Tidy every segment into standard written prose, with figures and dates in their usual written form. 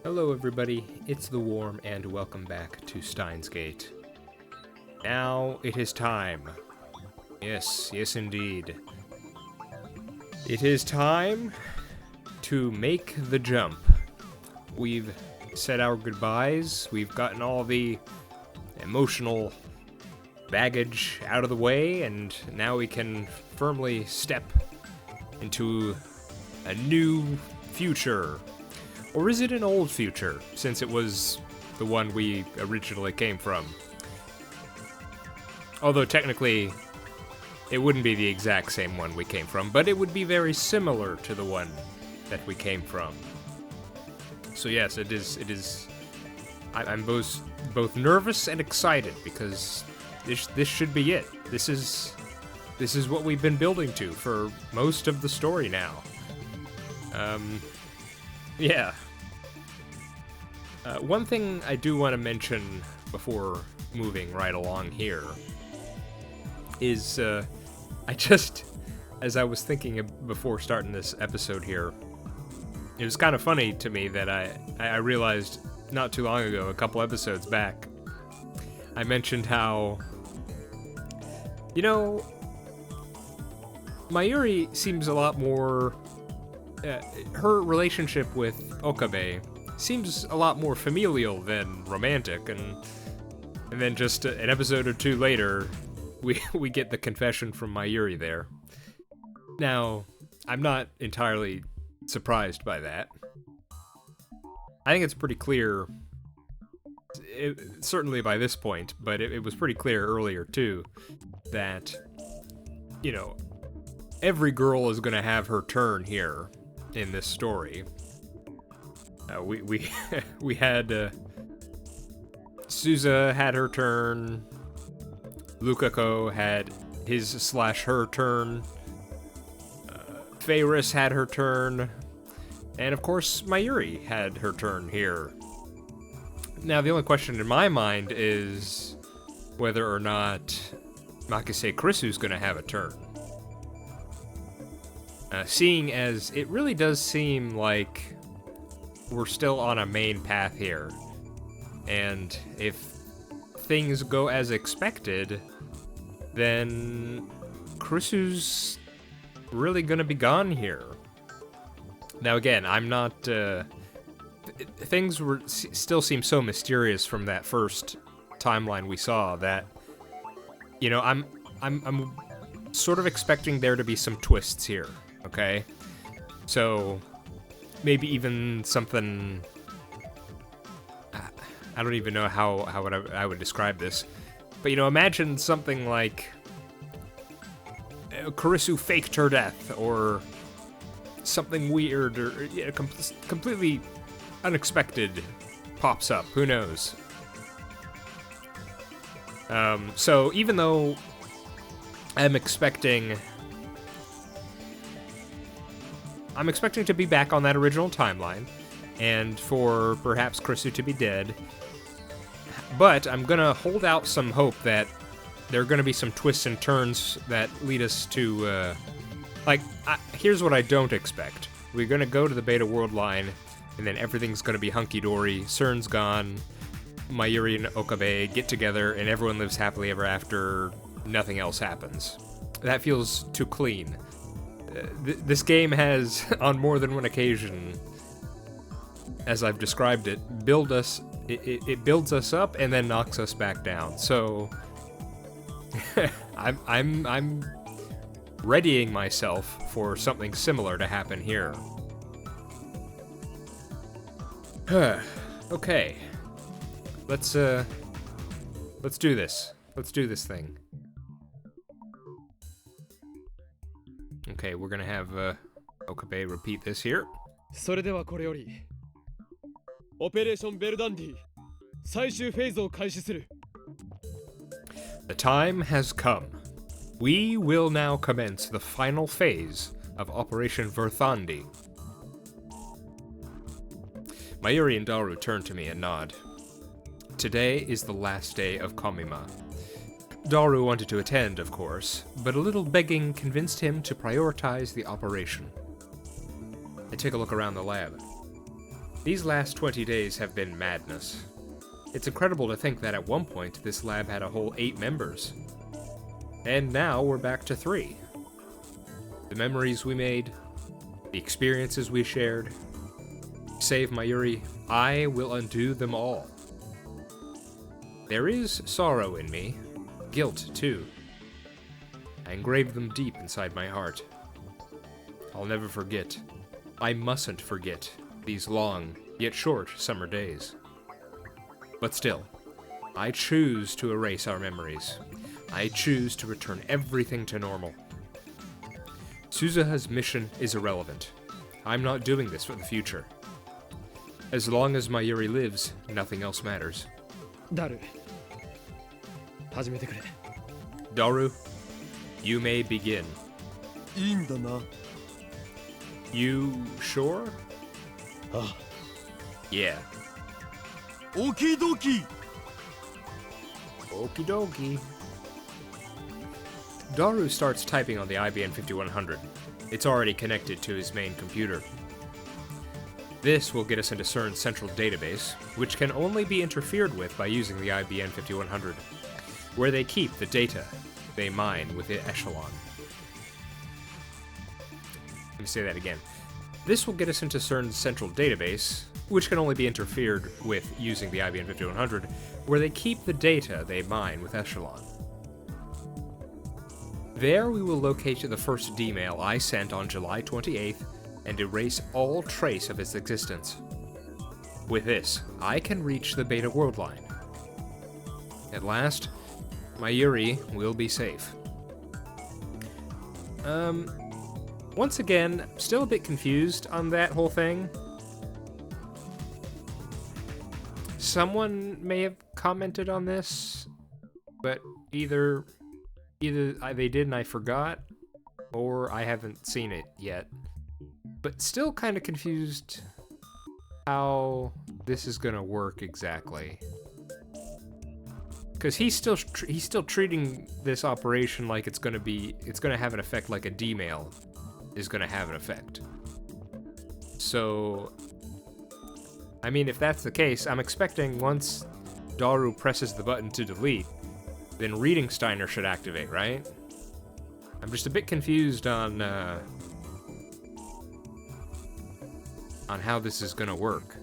Hello everybody, it's the Worm and welcome back to Steins Gate. Now it is time. Yes indeed. It is time to make the jump. We've said our goodbyes, we've gotten all the emotional baggage out of the way, and now we can firmly step into a new future. Or is it an old future, since it was the one we originally came from? Although technically, it wouldn't be the exact same one we came from, but it would be very similar to the one that we came from. So yes, it is. I'm both nervous and excited, because this should be it. This is what we've been building to for most of the story now. Yeah. One thing I do want to mention before moving right along here is, as I was thinking before starting this episode here, it was kind of funny to me that I realized not too long ago, a couple episodes back, I mentioned how, Mayuri seems a lot more, her relationship with Okabe seems a lot more familial than romantic, and then just an episode or two later, we get the confession from Mayuri there. Now, I'm not entirely surprised by that. I think it's pretty clear, certainly by this point, but it was pretty clear earlier too, that, every girl is going to have her turn here in this story. We had Suza had her turn, Lukako had his/her turn, Feyris had her turn, and of course Mayuri had her turn here. Now the only question in my mind is whether or not Makise Krisu's gonna have a turn. Seeing as it really does seem like we're still on a main path here, and if things go as expected, then Krisu's really gonna be gone here. Now again, I'm not, things still seem so mysterious from that first timeline we saw that, I'm sort of expecting there to be some twists here, okay? So, maybe even something, I don't even know how I would describe this, but imagine something like Kurisu faked her death, or something weird, or completely unexpected pops up, who knows? So even though I'm expecting to be back on that original timeline, and for perhaps Krisu to be dead, but I'm gonna hold out some hope that there are gonna be some twists and turns that lead us to, here's what I don't expect. We're gonna go to the Beta World line, and then everything's gonna be hunky-dory, CERN's gone, Mayuri and Okabe get together, and everyone lives happily ever after, nothing else happens. That feels too clean. This game has, on more than one occasion, as I've described it, it builds us up and then knocks us back down. So I'm readying myself for something similar to happen here. Okay, let's do this. Let's do this thing. Okay, we're gonna have Okabe repeat this here. それではこれよりオペレーションベルダンディ最終フェーズを開始する The time has come. We will now commence the final phase of Operation Verthandi. Mayuri and Daru turn to me and nod. Today is the last day of Komima. Daru wanted to attend, of course, but a little begging convinced him to prioritize the operation. I take a look around the lab. These last 20 days have been madness. It's incredible to think that at one point this lab had a whole 8 members. And now we're back to 3. The memories we made, the experiences we shared. Save Mayuri, I will undo them all. There is sorrow in me, guilt too. I engraved them deep inside my heart. I'll never forget. I mustn't forget these long, yet short summer days. But still, I choose to erase our memories. I choose to return everything to normal. Suzuha's mission is irrelevant. I'm not doing this for the future. As long as Mayuri lives, nothing else matters. Daru, 始めてくれ。 Daru, you may begin. いいんだな。 You sure? ああ。 Yeah. オキドキ。 Okie dokie. Daru starts typing on the IBM 5100. It's already connected to his main computer. This will get us into CERN's central database, which can only be interfered with by using the IBM 5100, where they keep the data they mine with the Echelon. Let me say that again. This will get us into CERN's central database, which can only be interfered with using the IBM 5100, where they keep the data they mine with Echelon. There we will locate the first D-mail I sent on July 28th and erase all trace of its existence. With this, I can reach the Beta World line. At last, Mayuri will be safe. Once again, still a bit confused on that whole thing. Someone may have commented on this, but either they did and I forgot, or I haven't seen it yet. But still kind of confused how this is gonna work exactly. Because he's still treating this operation like it's gonna have an effect like a D-mail is gonna have an effect. So, I mean, if that's the case, I'm expecting once Daru presses the button to delete, then reading Steiner should activate, right? I'm just a bit confused on how this is gonna work.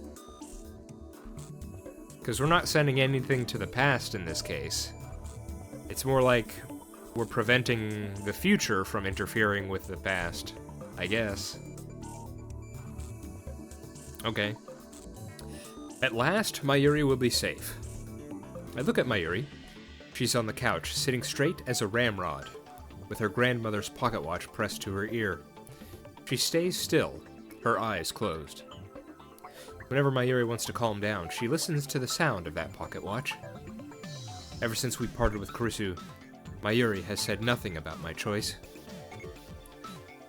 Because we're not sending anything to the past in this case. It's more like we're preventing the future from interfering with the past, I guess. Okay. At last, Mayuri will be safe. I look at Mayuri. She's on the couch, sitting straight as a ramrod, with her grandmother's pocket watch pressed to her ear. She stays still, her eyes closed. Whenever Mayuri wants to calm down, she listens to the sound of that pocket watch. Ever since we parted with Kurisu, Mayuri has said nothing about my choice.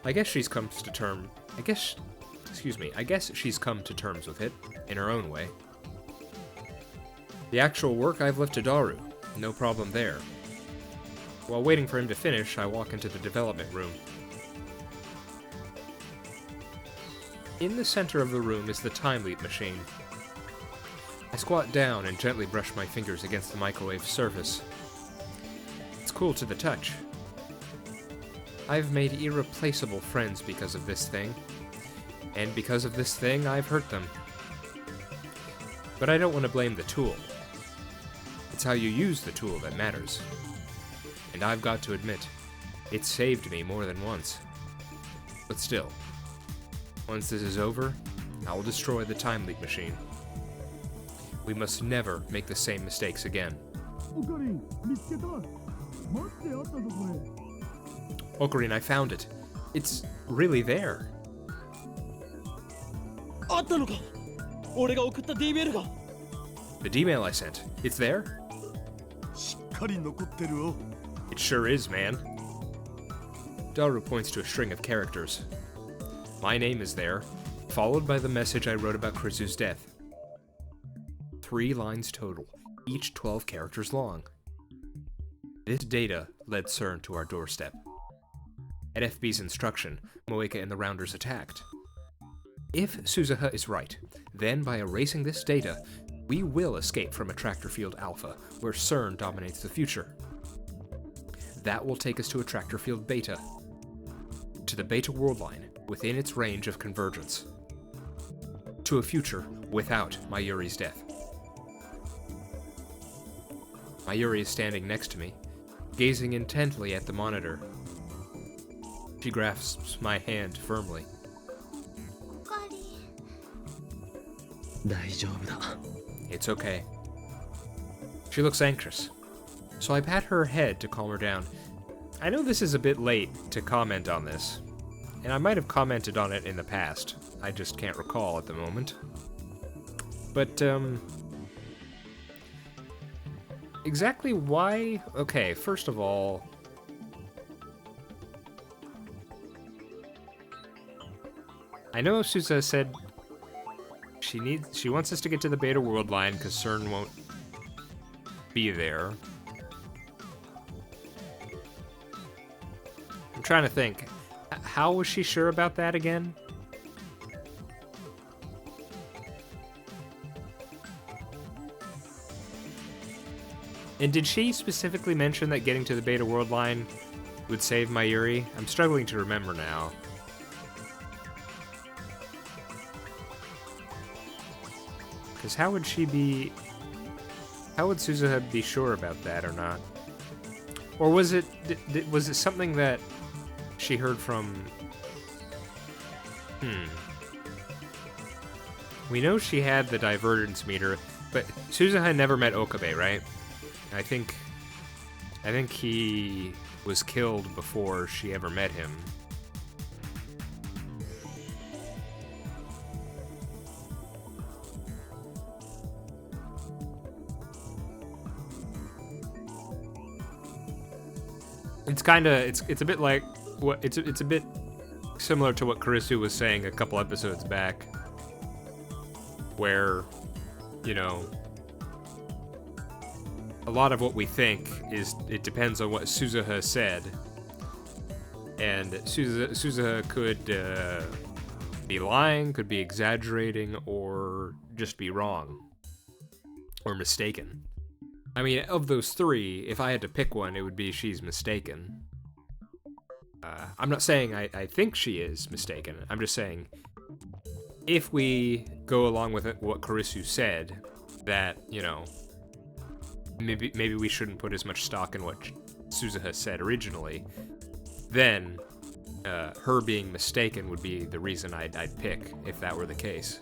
I guess she's come to terms with it, in her own way. The actual work I've left to Daru, no problem there. While waiting for him to finish, I walk into the development room. In the center of the room is the time leap machine. I squat down and gently brush my fingers against the microwave surface. It's cool to the touch. I've made irreplaceable friends because of this thing, and because of this thing, I've hurt them. But I don't want to blame the tool. It's how you use the tool that matters. And I've got to admit, it saved me more than once. But still, once this is over, I will destroy the time leap machine. We must never make the same mistakes again. Ocarina, I found it. It's really there. あったのか。俺が送った D メールが。 The D-mail I sent. It's there? しっかり残ってるよ。 It sure is, man. Daru points to a string of characters. My name is there, followed by the message I wrote about Kurisu's death. 3 lines total, each 12 characters long. This data led CERN to our doorstep. At FB's instruction, Moeka and the Rounders attacked. If Suzuha is right, then by erasing this data, we will escape from Attractor Field Alpha, where CERN dominates the future. That will take us to Attractor Field Beta, to the Beta world line within its range of convergence, to a future without Mayuri's death. Mayuri is standing next to me, gazing intently at the monitor. She grasps my hand firmly. It's okay. She looks anxious, so I pat her head to calm her down. I know this is a bit late to comment on this, and I might have commented on it in the past. I just can't recall at the moment. But, exactly why? Okay, first of all, I know Suzuha said she wants us to get to the Beta world line because CERN won't be there. I'm trying to think. How was she sure about that again? And did she specifically mention that getting to the Beta world line would save Mayuri? I'm struggling to remember now. Because how would Suzuha be sure about that or not? Or was it something that she heard from... We know she had the divergence meter, but Suzuha never met Okabe, right? I think he was killed before she ever met him. It's a bit like what it's a bit similar to what Karisu was saying a couple episodes back, where, you know, a lot of what we think it depends on what Suzuha said, and Suzuha could be lying, could be exaggerating, or just be wrong or mistaken. I mean, of those three, if I had to pick one, it would be she's mistaken. I'm not saying I think she is mistaken. I'm just saying, if we go along with what Karisu said, that, you know, maybe we shouldn't put as much stock in what Suzuha said originally, then her being mistaken would be the reason I'd pick if that were the case.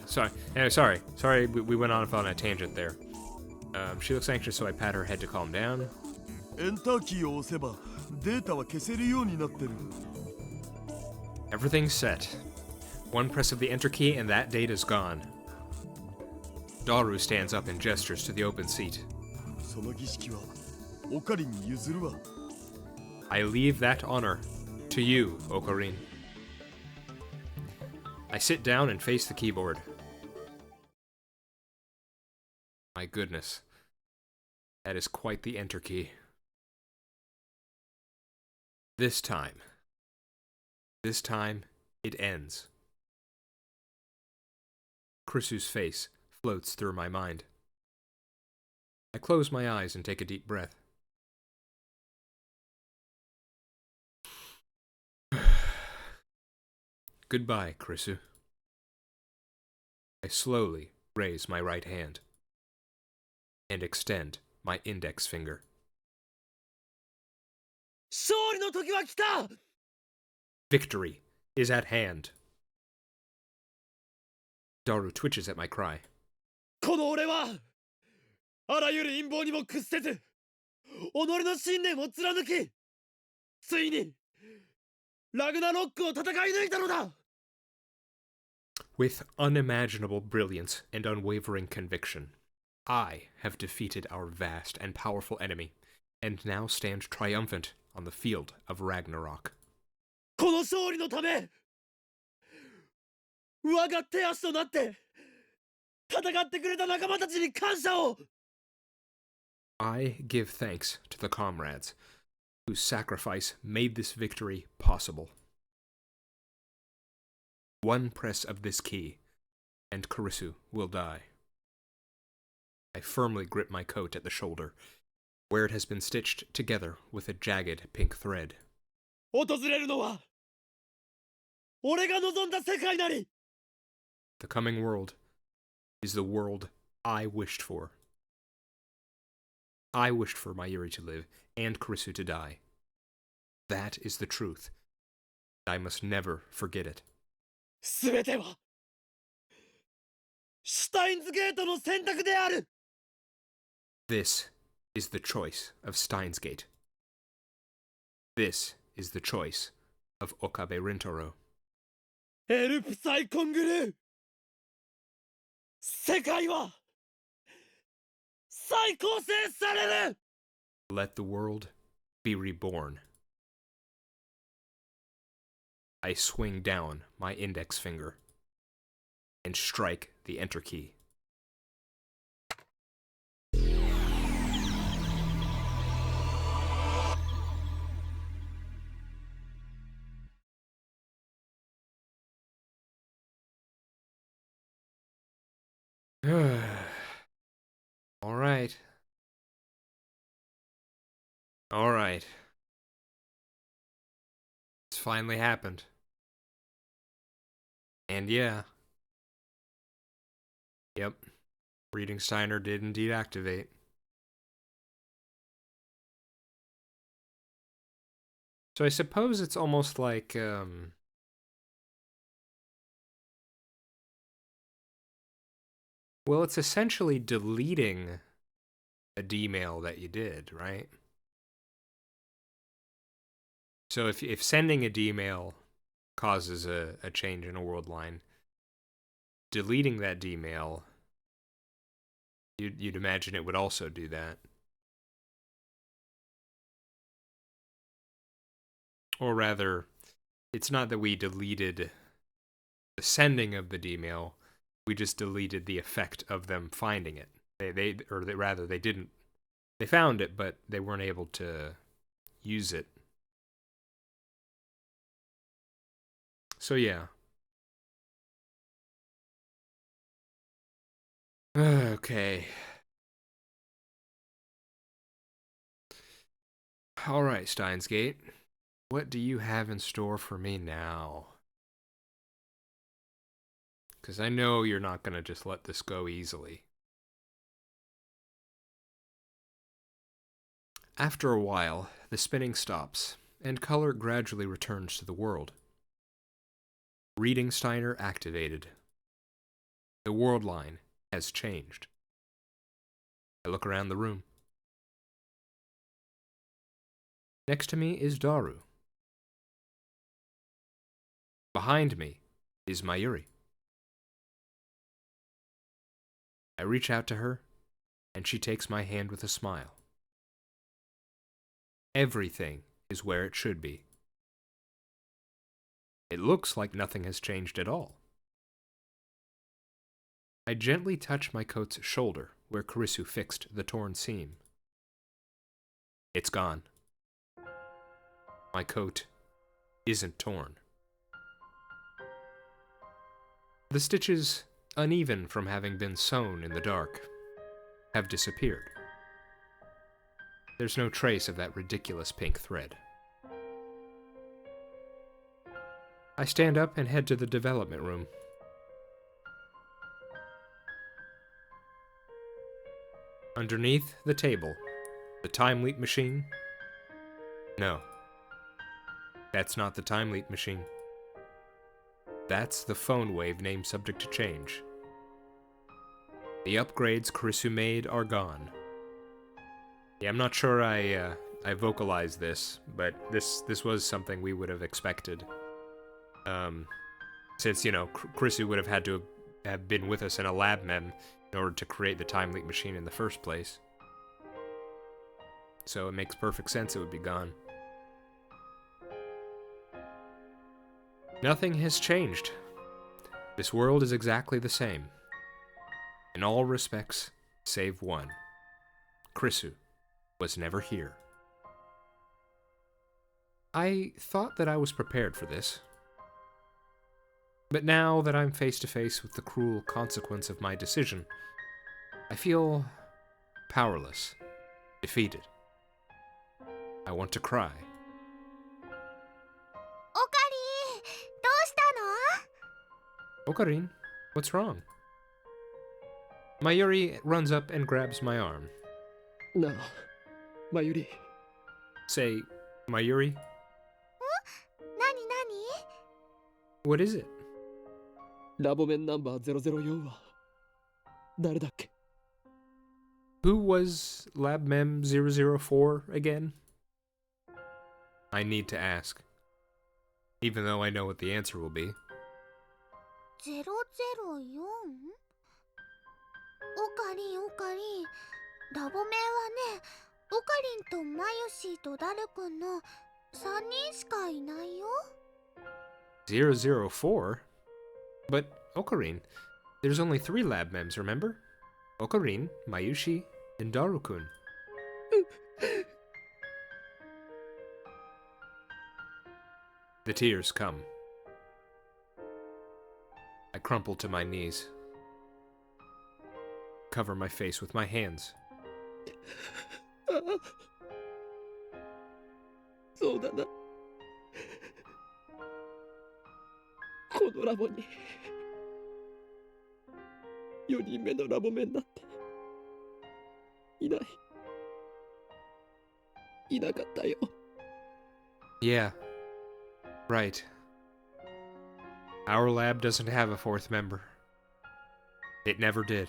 Sorry, we went off on a tangent there. She looks anxious, so I pat her head to calm down. Everything's set. One press of the enter key and that data's gone. Daru stands up and gestures to the open seat. I leave that honor to you, Okarin. I sit down and face the keyboard. My goodness. That is quite the enter key. This time, it ends. Krisu's face floats through my mind. I close my eyes and take a deep breath. Goodbye, Karisu. I slowly raise my right hand and extend my index finger. Victory is at hand. Daru twitches at my cry. この俺はあらゆる陰謀にも屈せず己の信念を貫きついにラグナロックを戦い抜いたのだ With unimaginable brilliance and unwavering conviction, I have defeated our vast and powerful enemy, and now stand triumphant on the field of Ragnarok. この勝利のため我が手足となって戦ってくれた仲間たちに感謝を I give thanks to the comrades whose sacrifice made this victory possible. One press of this key, and Karisu will die. I firmly grip my coat at the shoulder, where it has been stitched together with a jagged pink thread. 訪れるのは俺が望んだ世界なり。 The coming world is the world I wished for. I wished for Mayuri to live and Karisu to die. That is the truth. I must never forget it. すべてはシュタインズゲートの選択である。 This is the choice of Steins Gate. This is the choice of Okabe Rintaro. エルプサイコングルー、世界は再構成される。 Let the world be reborn. I swing down my index finger and strike the enter key. All right. All right. It's finally happened. And yeah. Yep. Reading Steiner did indeed activate. So I suppose it's almost like, well, it's essentially deleting a D-mail that you did, right? So if sending a D-mail causes a change in a world line, deleting that D-mail, you'd imagine it would also do that. Or rather, it's not that we deleted the sending of the D-mail, we just deleted the effect of them finding it. They didn't. They found it, but they weren't able to use it. So yeah. Okay. All right, Steins Gate. What do you have in store for me now? Because I know you're not going to just let this go easily. After a while, the spinning stops, and color gradually returns to the world. Reading Steiner activated. The world line has changed. I look around the room. Next to me is Daru. Behind me is Mayuri. I reach out to her, and she takes my hand with a smile. Everything is where it should be. It looks like nothing has changed at all. I gently touch my coat's shoulder where Karisu fixed the torn seam. It's gone. My coat isn't torn. The stitches, uneven from having been sewn in the dark, have disappeared. There's no trace of that ridiculous pink thread. I stand up and head to the development room. Underneath the table, the time leap machine. No, that's not the time leap machine. That's the phone wave name subject to change. The upgrades Karisu made are gone. Yeah, I'm not sure I vocalized this, but this was something we would have expected. Since, you know, Karisu would have had to have been with us in a lab mem in order to create the time leap machine in the first place. So it makes perfect sense it would be gone. Nothing has changed. This world is exactly the same. In all respects, save one. Karisu was never here. I thought that I was prepared for this. But now that I'm face to face with the cruel consequence of my decision, I feel powerless, defeated. I want to cry. オカリン、どうしたの？ Okarin, what's wrong? Mayuri runs up and grabs my arm. なあ、まゆり。 Say, Mayuri, 何？ what is it? ラボメンナンバー004は誰だっけ？ Who was LabMem 004 again? I need to ask, even though I know what the answer will be. 004？ オカリン、オカリン。ラボ名はね、オカリンとマユシーとダルくんの3人しかいないよ。 004? But, Okarin, there's only 3 LabMems, remember? Okarin, Mayushi, and Darukun. The tears come. I crumple to my knees. Cover my face with my hands. そうだな。このラボに4人目のラボメンなんていなかったよ。 Yeah, right. Our lab doesn't have a 4th member. It never did.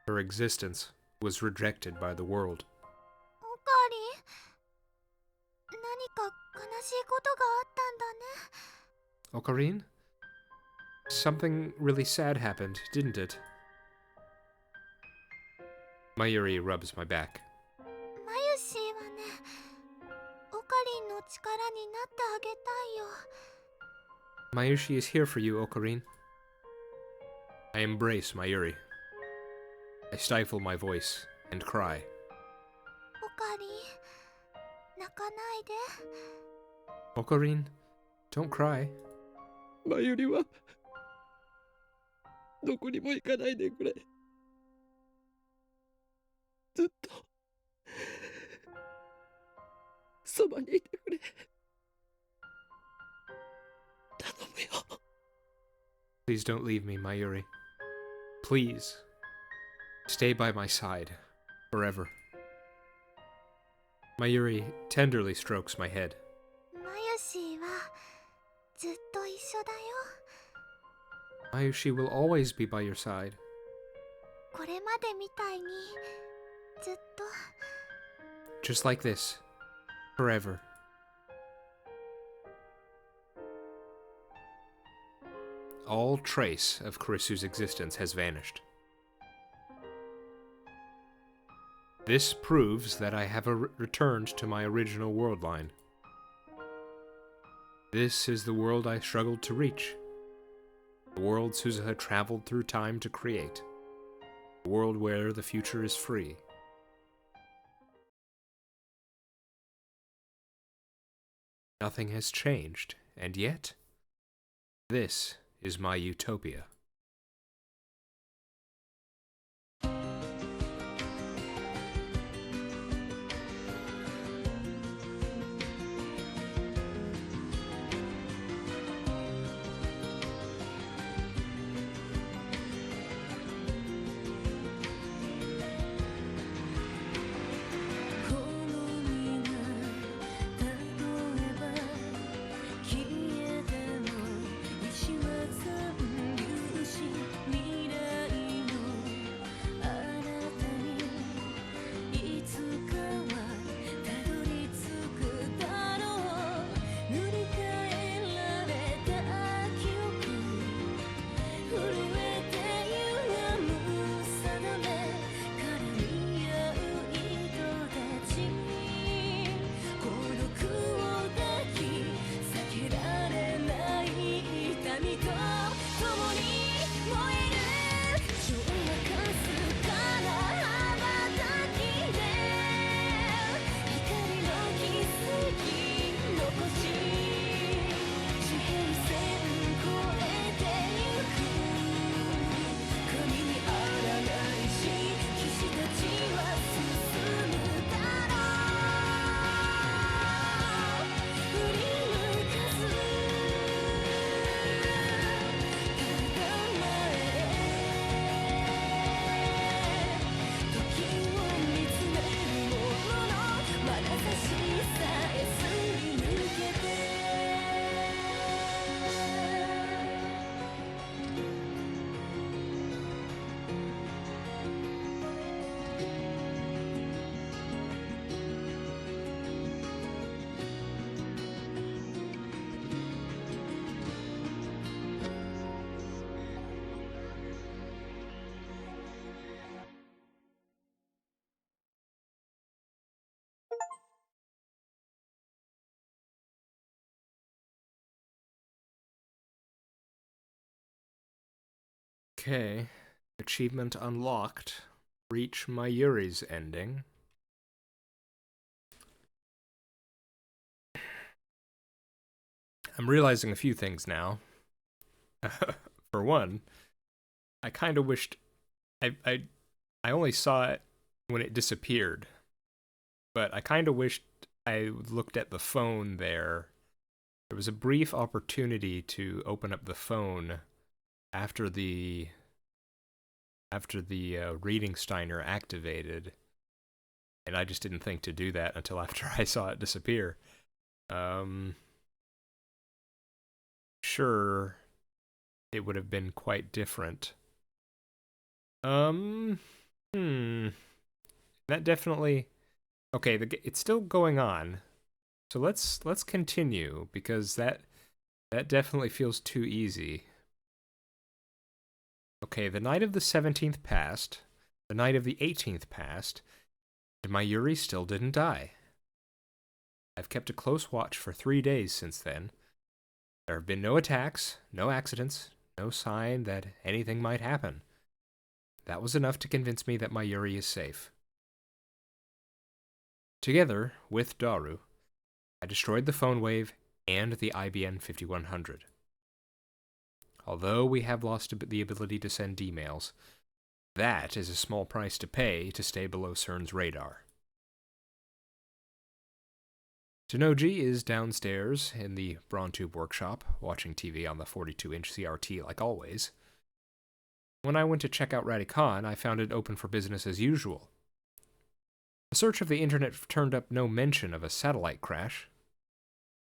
Her existence was rejected by the world. オカリン、何か悲しいことがあったんだね。 Okarin? Something really sad happened, didn't it? Mayuri rubs my back. マユシーはね、オカリンの力になってあげたいよ。 Mayushi is here for you, Okarin. I embrace Mayuri. I stifle my voice and cry. オカリン、泣かないで。 Okarin, don't cry. まゆりはどこにも行かないでくれ。ずっとそばにいてくれ。頼むよ。 Please don't leave me, Mayuri. Please. Stay by my side. Forever. Mayuri tenderly strokes my head. マユシーはずっと一緒だよ。 Mayushi will always be by your side. これまでみたいにずっと。 Just like this. Forever. All trace of Kurisu's existence has vanished. This proves that I have returned to my original world line. This is the world I struggled to reach. The world Suzuha traveled through time to create. A world where the future is free. Nothing has changed, and yet, this is my utopia. Okay. Achievement unlocked. Reach Mayuri's ending. I'm realizing a few things now. For one, I kind of wished I only saw it when it disappeared, but I kind of wished I looked at the phone there. There was a brief opportunity to open up the phone after the reading Steiner activated, and I just didn't think to do that until after I saw it disappear. Sure, it would have been quite different. That definitely... Okay, it's still going on. So let's continue, because that definitely feels too easy. Okay, the night of the 17th passed, the night of the 18th passed, and Mayuri still didn't die. I've kept a close watch for 3 days since then. There have been no attacks, no accidents, no sign that anything might happen. That was enough to convince me that Mayuri is safe. Together with Daru, I destroyed the phone wave and the IBN 5100. Although we have lost the ability to send emails, that is a small price to pay to stay below CERN's radar. Tenoji is downstairs in the Brontube workshop, watching TV on the 42-inch CRT like always. When I went to check out Radicon, I found it open for business as usual. A search of the internet turned up no mention of a satellite crash.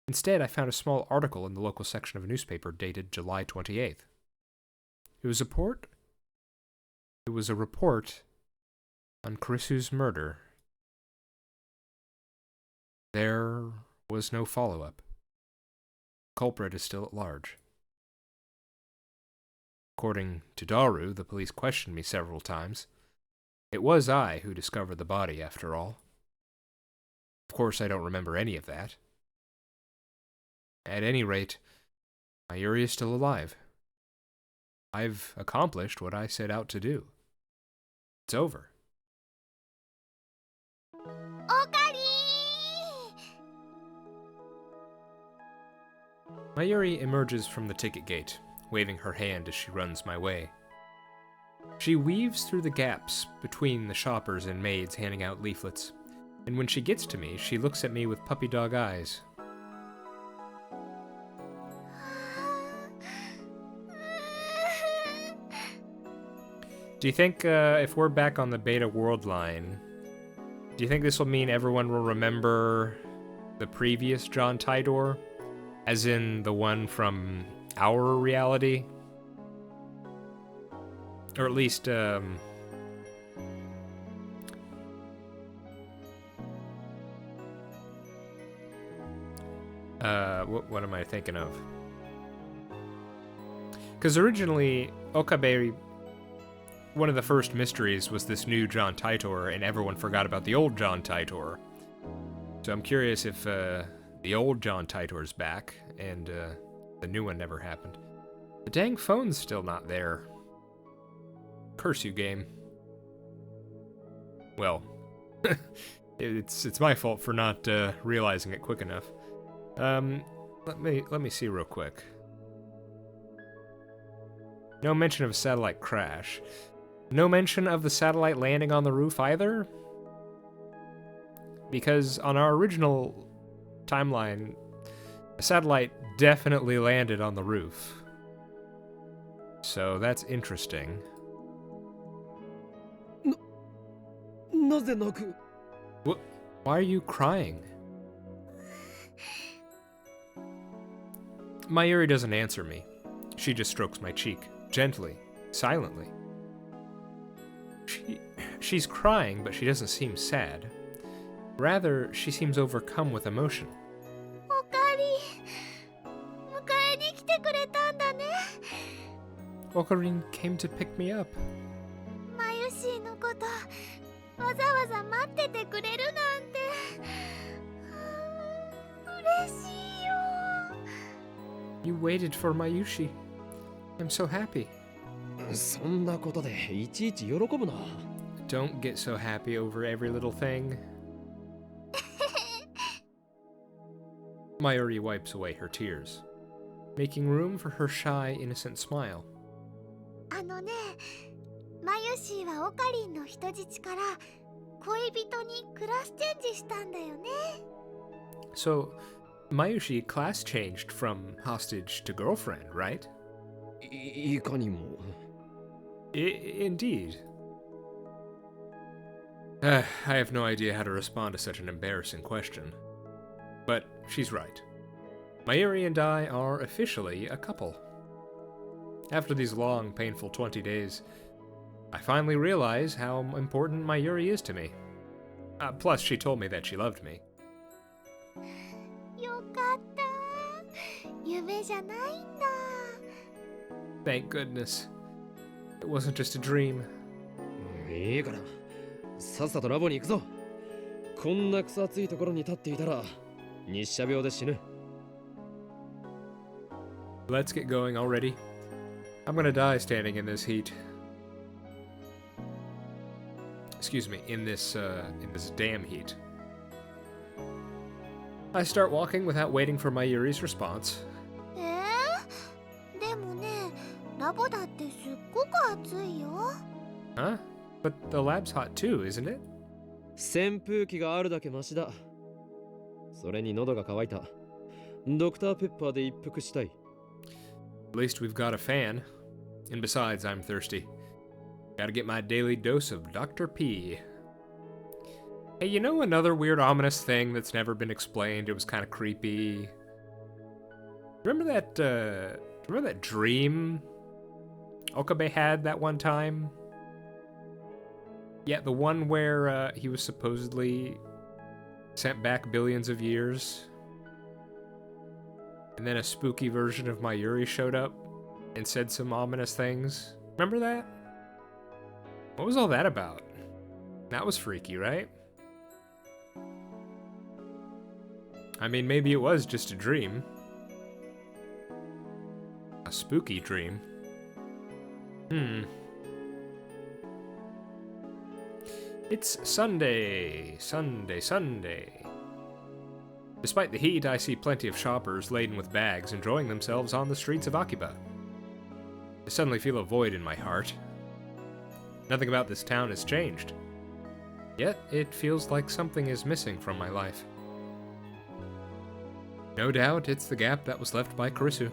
Instead, I found a small article in the local section of a newspaper dated July 28th. It was a report on Kurisu's murder. There was no follow-up. The culprit is still at large. According to Daru, the police questioned me several times. It was I who discovered the body, after all. Of course, I don't remember any of that. At any rate, Mayuri is still alive. I've accomplished what I set out to do. It's over. Mayuri emerges from the ticket gate, waving her hand as she runs my way. She weaves through the gaps between the shoppers and maids handing out leaflets, and when she gets to me, she looks at me with puppy dog eyes. Do you think if we're back on the beta world line, do you think this will mean everyone will remember the previous John Tidor? As in the one from our reality? Or at least, what am I thinking of? Because originally, Okabe, one of the first mysteries was this new John Titor, and everyone forgot about the old John Titor. So I'm curious if the old John Titor's back, and the new one never happened. The dang phone's still not there. Curse you, game. Well, it's my fault for not realizing it quick enough. Let me see real quick. No mention of a satellite crash. No mention of the satellite landing on the roof either? Because on our original timeline, a satellite definitely landed on the roof. So that's interesting. What? Why are you crying? Mayuri doesn't answer me. She just strokes my cheek, gently, silently. She's crying, but she doesn't seem sad. Rather, she seems overcome with emotion. Okarin came to pick me up. You waited for Mayushi. I'm so happy. そんなことでいちいち喜ぶな。 Don't get so happy over every little thing. Mayuri wipes away her tears, making room for her shy, innocent smile. あのね、マユシーはオカリンの人質から恋人にクラスチェンジしたんだよね。 So, Mayushi class changed from hostage to girlfriend, right? いかにも。 Indeed. I have no idea how to respond to such an embarrassing question. But she's right. Mayuri and I are officially a couple. After these long, painful 20 days, I finally realize how important Mayuri is to me. Plus, she told me that she loved me. よかった。夢じゃないんだ。 Thank goodness. It wasn't just a dream. いいからさっさとラボに行くぞ。こんな草暑いところに立っていたら日射病で死ぬ。 Let's get going already. I'm gonna die standing in this heat. Excuse me, in this damn heat. I start walking without waiting for Mayuri's response. でもね、ラボだってすっごく暑いよ。 Huh? But the lab's hot too, isn't it? 扇風機があるだけマシだ。それに喉が渇いた。ドクターペッパーで一服したい。 At least we've got a fan. And besides, I'm thirsty. Gotta get my daily dose of Dr. P. Hey, you know another weird ominous thing that's never been explained? It was kind of creepy. Remember that dream Okabe had that one time? Yeah, the one where he was supposedly sent back billions of years. And then a spooky version of Mayuri showed up and said some ominous things. Remember that? What was all that about? That was freaky, right? I mean, maybe it was just a dream. A spooky dream. It's Sunday. Sunday. Despite the heat, I see plenty of shoppers laden with bags enjoying themselves on the streets of Akiba. I suddenly feel a void in my heart. Nothing about this town has changed. Yet, it feels like something is missing from my life. No doubt, it's the gap that was left by Karisu.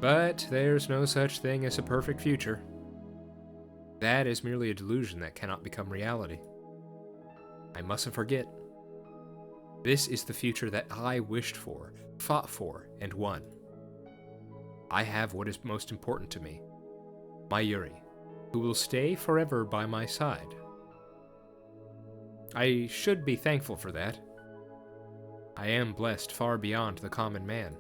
But there's no such thing as a perfect future. That is merely a delusion that cannot become reality. I mustn't forget. This is the future that I wished for, fought for, and won. I have what is most important to me, Mayuri, who will stay forever by my side. I should be thankful for that. I am blessed far beyond the common man.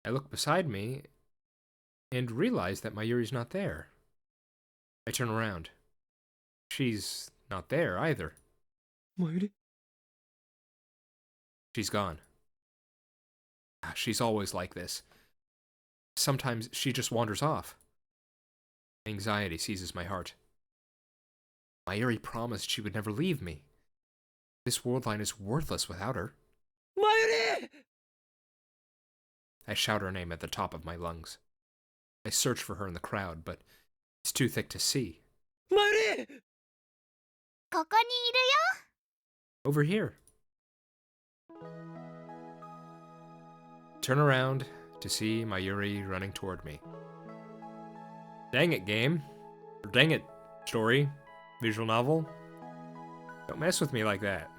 I look beside me and realize that Mayuri's not there. I turn around. She's not there either. Mayuri? She's gone. She's always like this. Sometimes she just wanders off. Anxiety seizes my heart. Mayuri promised she would never leave me. This world line is worthless without her. Mayuri! I shout her name at the top of my lungs. I search for her in the crowd, but it's too thick to see. Mayuri! ここにいるよ。 Over here. Turn around to see Mayuri running toward me. Dang it, game. Or dang it, story. Visual novel. Don't mess with me like that.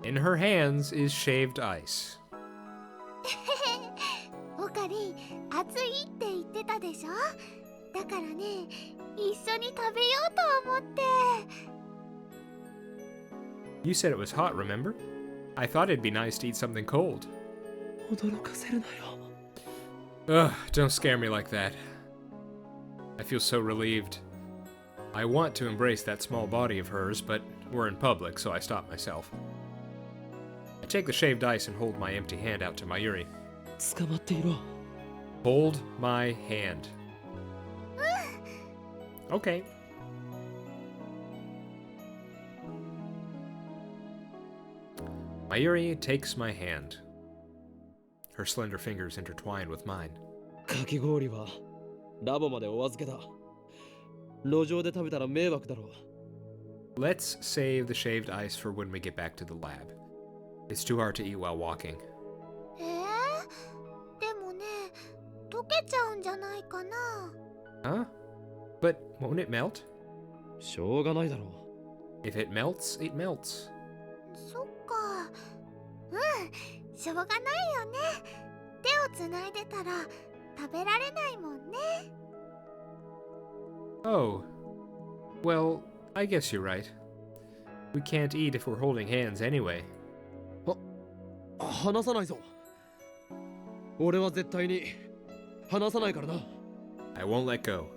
In her hands is shaved ice. オカリン、暑いって言ってたでしょ。だからね、一緒に食べようと思って。 You said it was hot, remember? I thought it'd be nice to eat something cold. 驚かせるなよ。 Ugh, don't scare me like that. I feel so relieved. I want to embrace that small body of hers, but we're in public, so I stop myself. I take the shaved ice and hold my empty hand out to Mayuri. 捕まっていろ。 Hold my hand. Okay. Mayuri takes my hand. Her slender fingers intertwine with mine. かき氷はラボまでお預けだ。路上で食べたら迷惑だろう。 Let's save the shaved ice for when we get back to the lab. It's too hard to eat while walking. でもね、溶けちゃうんじゃないかな。 Huh? But won't it melt? しょうがないだろう。 If it melts, it melts. そっか。しょうがないよね。手をつないでたら食べられないもんね。 Oh. Well, I guess you're right. We can't eat if we're holding hands anyway. 離さないぞ。俺は絶対に離さないからな。 I won't let go.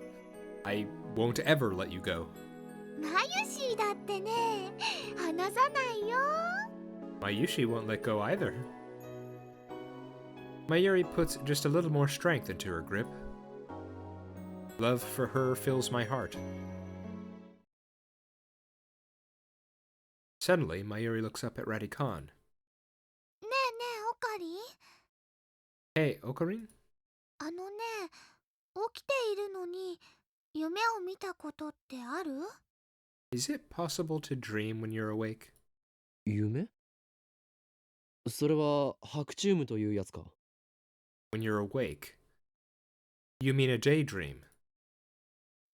I won't ever let you go. マユシーだってね、離さないよ。 Mayushi won't let go either. Mayuri puts just a little more strength into her grip. Love for her fills my heart. Suddenly, Mayuri looks up at Radikan. ねえねえ、オカリン。 Hey, Okarin? あのね、起きているのに夢を見たことってある？ Is it possible to dream when you're awake? 夢？それは白チュームというやつか。 When you're awake? You mean a daydream?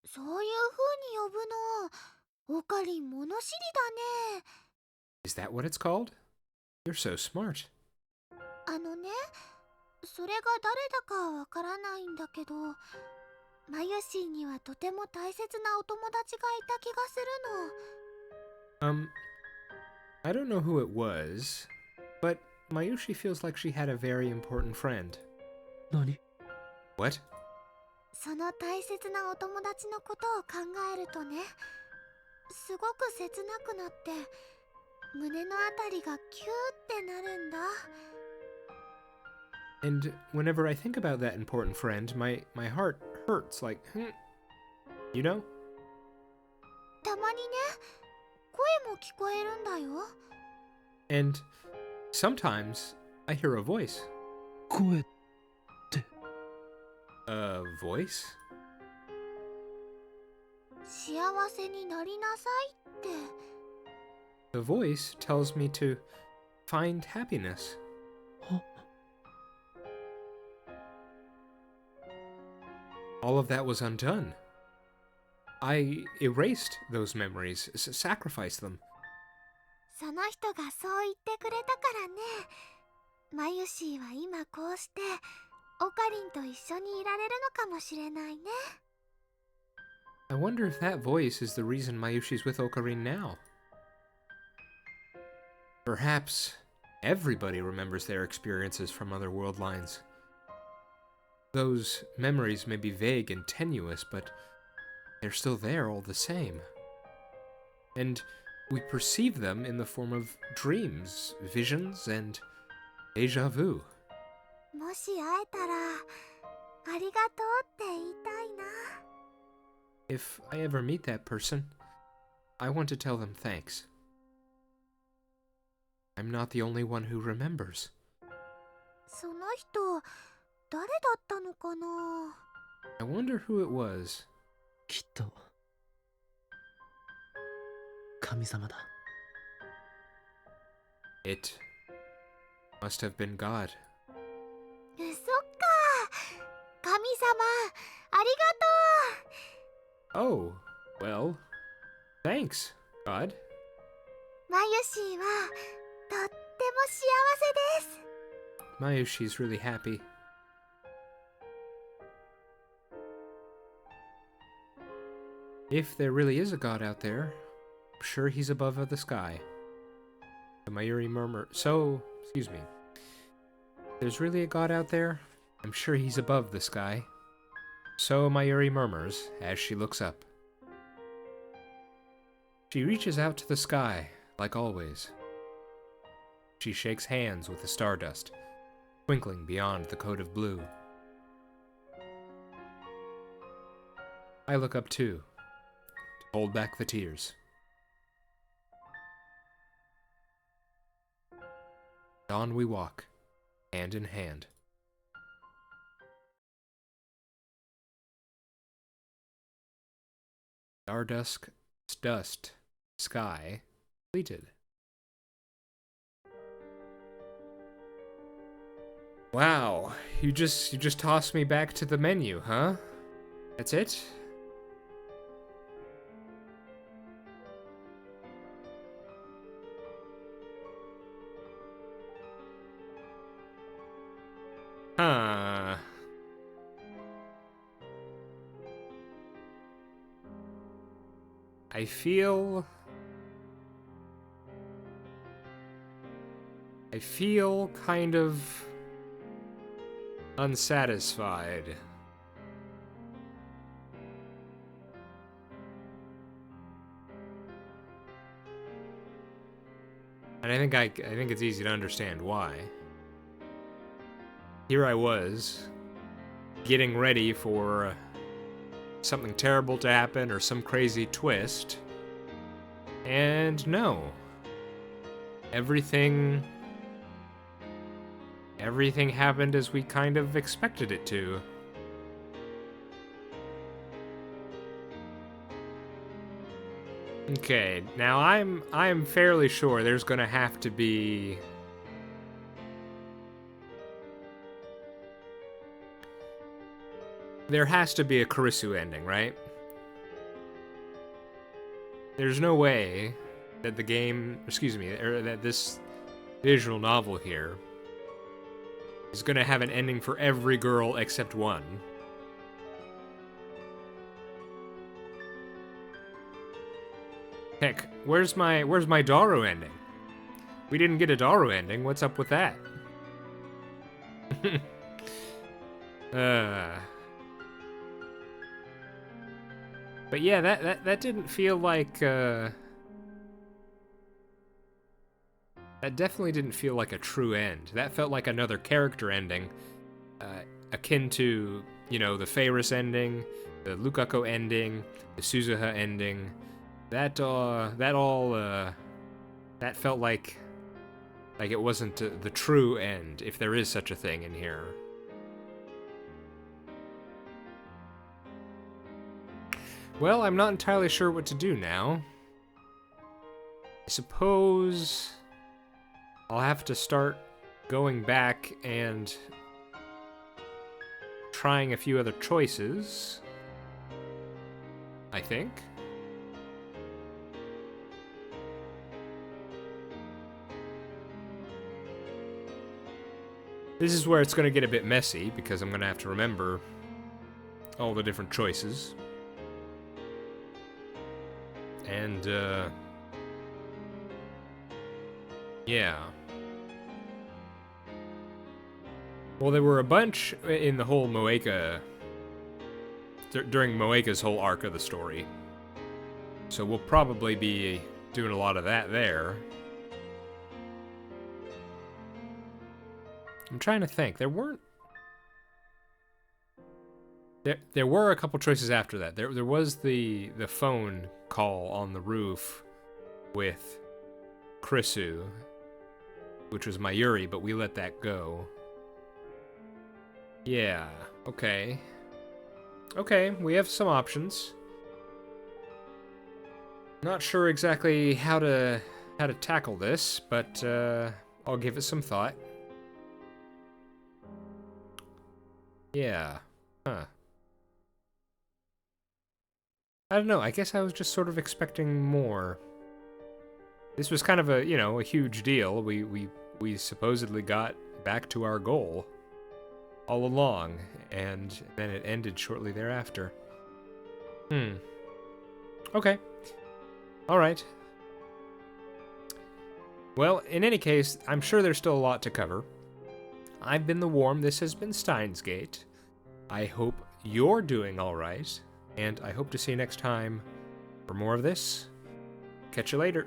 そういう風に呼ぶの。オカリン物知りだね。 Is that what it's called? You're so smart. あのね、それが誰だかはわからないんだけど、マユシーにはとても大切なお友達がいた気がするの。 I don't know who it was, but Mayushi feels like she had a very important friend. 何？ What? その大切なお友達のことを考えるとね、すごく切なくなって胸のあたりがキューってなるんだ。 And whenever I think about that important friend, my heart hurts like, you know? たまにね、声も聞こえるんだよ。 And sometimes I hear a voice. 声。 A voice? 幸せになりなさいって。 The voice tells me to find happiness. All of that was undone. I erased those memories, sacrificed them. その人がそう言ってくれたからね。マユシーは今こうしてオカリンと一緒にいられるのかもしれないね。 I wonder if that voice is the reason Mayushi's with Okarin now. Perhaps everybody remembers their experiences from other world lines. Those memories may be vague and tenuous, but they're still there all the same. And we perceive them in the form of dreams, visions, and déjà vu. もし会えたらありがとうって言いたいな。 If I ever meet that person, I want to tell them thanks. I'm not the only one who remembers. その人誰だったのかな。 I wonder who it was. きっと神様だ。 It must have been God. そっか、神様ありがとう。 Oh, well, thanks, God. マユシーはとっても幸せです。 Mayushi's really happy. If there really is a God out there, I'm sure he's above the sky. The Mayuri murmur. Excuse me. If there's really a God out there, I'm sure he's above the sky. So Mayuri murmurs as she looks up. She reaches out to the sky, like always. She shakes hands with the stardust, twinkling beyond the coat of blue. I look up too, to hold back the tears. On we walk, hand in hand. Stardust, dust, sky, completed. Wow, you just tossed me back to the menu, huh? That's it? Huh. I feel kind of unsatisfied. And I think it's easy to understand why. Here I was, getting ready for something terrible to happen or some crazy twist, and no. Everything happened as we kind of expected it to. Okay, now I'm fairly sure there's gonna have to be there has to be a Karisu ending, right? There's no way that the game, or that this visual novel here is gonna have an ending for every girl except one. Heck, where's my Daru ending? We didn't get a Daru ending. What's up with that? But yeah, that didn't feel like that definitely didn't feel like a true end. That felt like another character ending, akin to, you know, the Feiris ending, the Lukako ending, the Suzuha ending. That felt like it wasn't the true end, if there is such a thing in here. Well, I'm not entirely sure what to do now. I suppose I'll have to start going back and trying a few other choices, I think. This is where it's going to get a bit messy, because I'm going to have to remember all the different choices. And, yeah. Well, there were a bunch in the whole Moeka, during Moeka's whole arc of the story. So we'll probably be doing a lot of that there. I'm trying to think. There weren't... There were a couple choices after that. There was the phone call on the roof with Karisu, which was Mayuri, but we let that go. Yeah, okay. Okay, we have some options. Not sure exactly how to tackle this, but I'll give it some thought. Yeah. Huh. I don't know, I guess I was just sort of expecting more. This was kind of a, you know, a huge deal. We supposedly got back to our goal all along, and then it ended shortly thereafter. Okay. Alright. Well, in any case, I'm sure there's still a lot to cover. I've been the Worm, this has been Steins Gate. I hope you're doing alright, and I hope to see you next time for more of this. Catch you later.